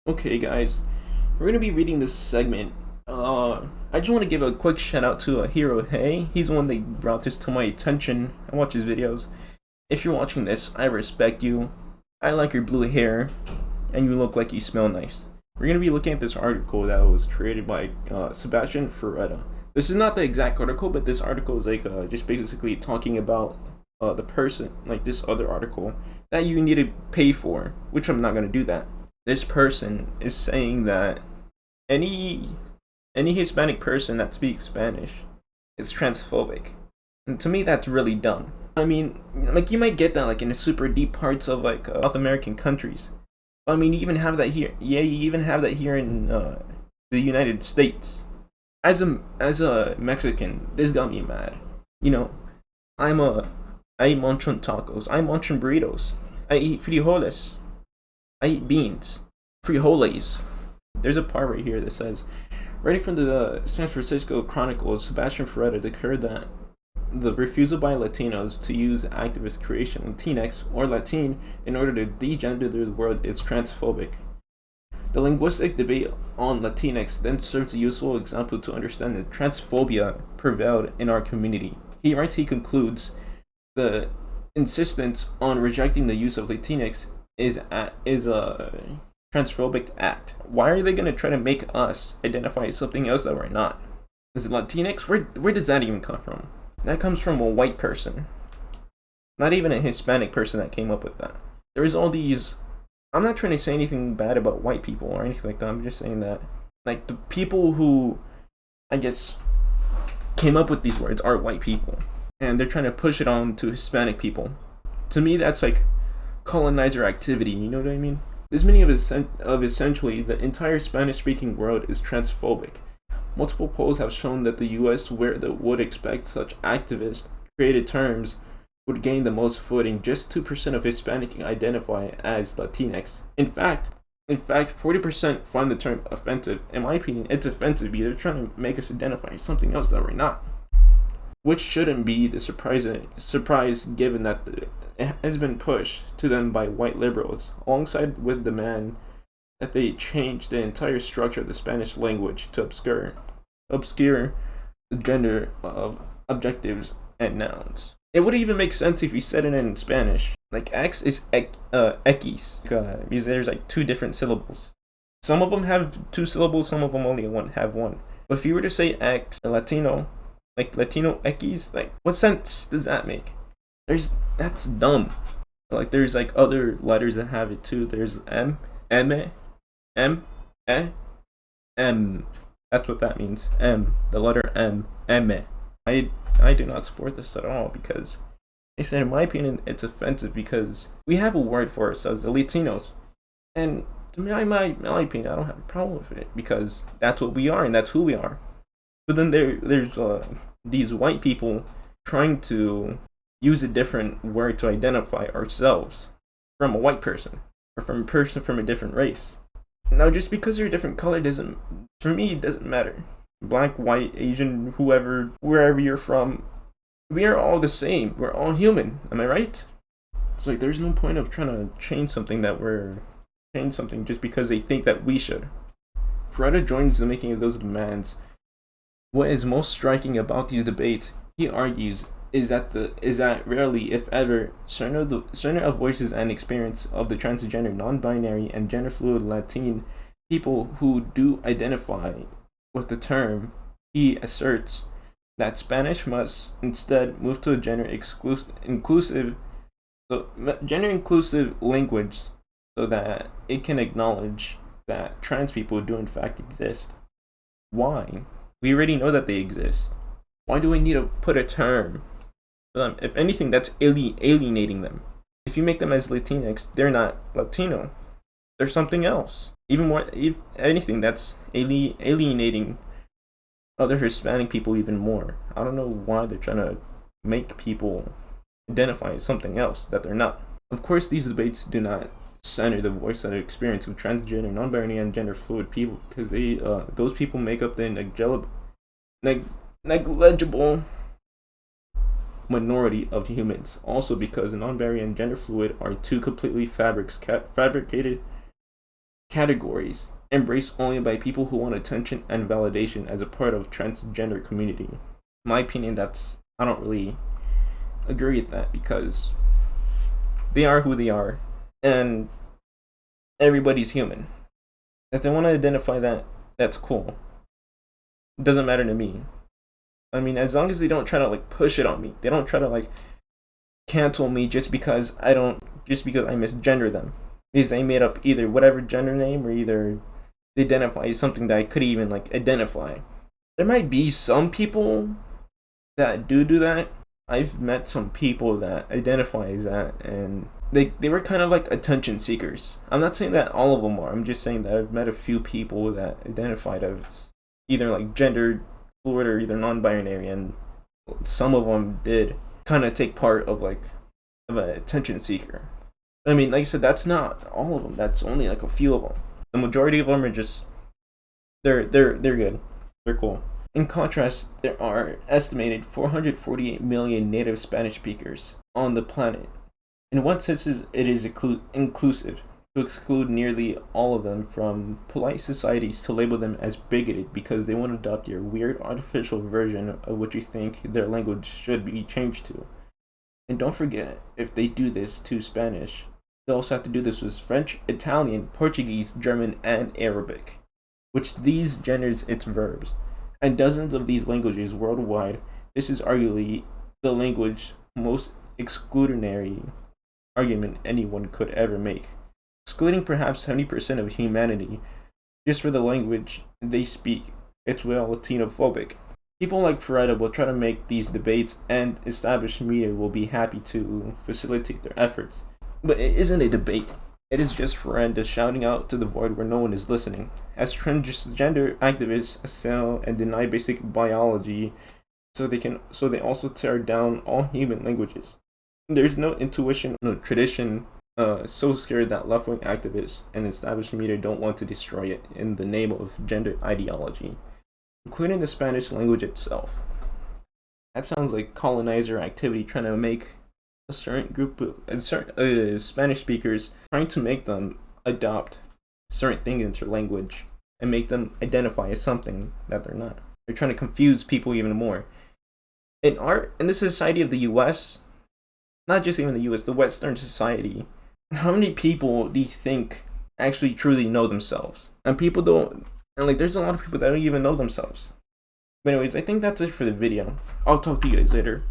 Okay, guys, we're gonna be reading this segment. I just want to give a quick shout out to Hero Hey. He's the one that brought this to my attention. I watch his videos. If you're watching this, I respect you. I like your blue hair, and you look like you smell nice. We're gonna be looking at this article that was created by Sebastian Ferretta. This is not the exact article, but this article is like just basically talking about the person, like this other article that you need to pay for, which I'm not gonna do that. This person is saying that any any Hispanic person that speaks Spanish is transphobic. And to me that's really dumb. I mean, like you might get that like in the super deep parts of like South American countries. I mean, you even have that here. Yeah, you even have that here in the United States. As a Mexican, this got me mad. You know, I'm a I eat munch tacos. I munch burritos. I eat frijoles. I eat beans. Frijoles. There's a part right here that says, writing from the San Francisco Chronicles, Sebastian Ferretta declared that the refusal by Latinos to use activist creation Latinx or Latin in order to degender the word is transphobic. The linguistic debate on Latinx then serves a useful example to understand that transphobia prevailed in our community. He concludes, the insistence on rejecting the use of Latinx is a transphobic act. Why are they gonna try to make us identify as something else that we're not? Is it Latinx? Where does that even come from? That comes from a white person, not even a Hispanic person that came up with that. There's all these. I'm not trying to say anything bad about white people or anything like that. I'm just saying that like the people who I guess came up with these words are white people, and they're trying to push it on to Hispanic people. To me, that's like colonizer activity. You know what I mean? This meaning of essentially the entire Spanish-speaking world is transphobic. Multiple polls have shown that the U.S., where they would expect such activist created terms, would gain the most footing. Just 2% of Hispanic identify as Latinx. In fact, 40% find the term offensive. In my opinion, it's offensive because they're trying to make us identify as something else that we're not. Which shouldn't be the surprise given that it has been pushed to them by white liberals, alongside with demand that they change the entire structure of the Spanish language to obscure the gender of objectives and nouns. It would even make sense if you said it in Spanish. Like X is X, because there's like two different syllables. Some of them have two syllables, some of them only have one. But if you were to say X, Latino, like Latino X, like what sense does that make? That's dumb. Like there's like other letters that have it too. There's M, M, E, M. That's what that means. M, the letter M, M. I do not support this at all because I said in my opinion it's offensive because we have a word for ourselves, the Latinos, and to me, my opinion, I don't have a problem with it because that's what we are and that's who we are. But then there's these white people trying to use a different word to identify ourselves from a white person or from a person from a different race. Now, just because you're a different color doesn't, for me, it doesn't matter. Black, white, Asian, whoever, wherever you're from, we are all the same. We're all human. Am I right? It's like there's no point of trying to change something just because they think that we should. Ferretta joins the making of those demands. What is most striking about these debates, he argues, is that rarely, if ever, certain of voices and experience of the transgender, non-binary, and gender-fluid Latin people who do identify with the term, he asserts that Spanish must instead move to a gender-inclusive language so that it can acknowledge that trans people do in fact exist. Why? We already know that they exist. Why do we need to put a term? If anything, that's alienating them. If you make them as Latinx, they're not Latino. They're something else. Even more, if anything, that's alienating other Hispanic people even more. I don't know why they're trying to make people identify as something else that they're not. Of course, these debates do not center the voice and experience of transgender, non-binary, and gender-fluid people because those people make up the negligible minority of humans. Also, because non-binary and gender fluid are two completely fabricated categories embraced only by people who want attention and validation as a part of transgender community. In my opinion, I don't really agree with that, because they are who they are, and everybody's human. If they want to identify that, that's cool. It doesn't matter to me. I mean, as long as they don't try to like push it on me, they don't try to like cancel me just because I misgender them, because I made up either whatever gender name, or either they identify as something that I couldn't even like identify. There might be some people that do that. I've met some people that identify as that, and they were kind of like attention seekers. I'm not saying that all of them are. I'm just saying that I've met a few people that identified as either like gender fluid or either non-binary, and some of them did kind of take part of like of an attention seeker. I mean, like I said, that's not all of them. That's only like a few of them. The majority of them are just they're good. They're cool. In contrast, there are estimated 448 million native Spanish speakers on the planet. In one sense, it is inclusive to exclude nearly all of them from polite societies to label them as bigoted because they want to adopt your weird artificial version of what you think their language should be changed to. And don't forget, if they do this to Spanish, they also have to do this with French, Italian, Portuguese, German, and Arabic, which these genders its verbs. And dozens of these languages worldwide, this is arguably the language most exclusionary argument anyone could ever make, excluding perhaps 70% of humanity just for the language they speak. It's well Latino-phobic. People like Ferretta will try to make these debates, and established media will be happy to facilitate their efforts. But it isn't a debate. It is just Ferretta shouting out to the void where no one is listening. As transgender activists assail and deny basic biology, so they also tear down all human languages. There's no intuition, no tradition, so scared that left-wing activists and established media don't want to destroy it in the name of gender ideology, including the Spanish language itself. That sounds like colonizer activity, trying to make a certain group of Spanish speakers, trying to make them adopt certain things into their language and make them identify as something that they're not. They're trying to confuse people even more. In the society of the US, not just even the US, the Western society, how many people do you think actually truly know themselves? And people don't, and like there's a lot of people that don't even know themselves. But anyways, I think that's it for the video. I'll talk to you guys later.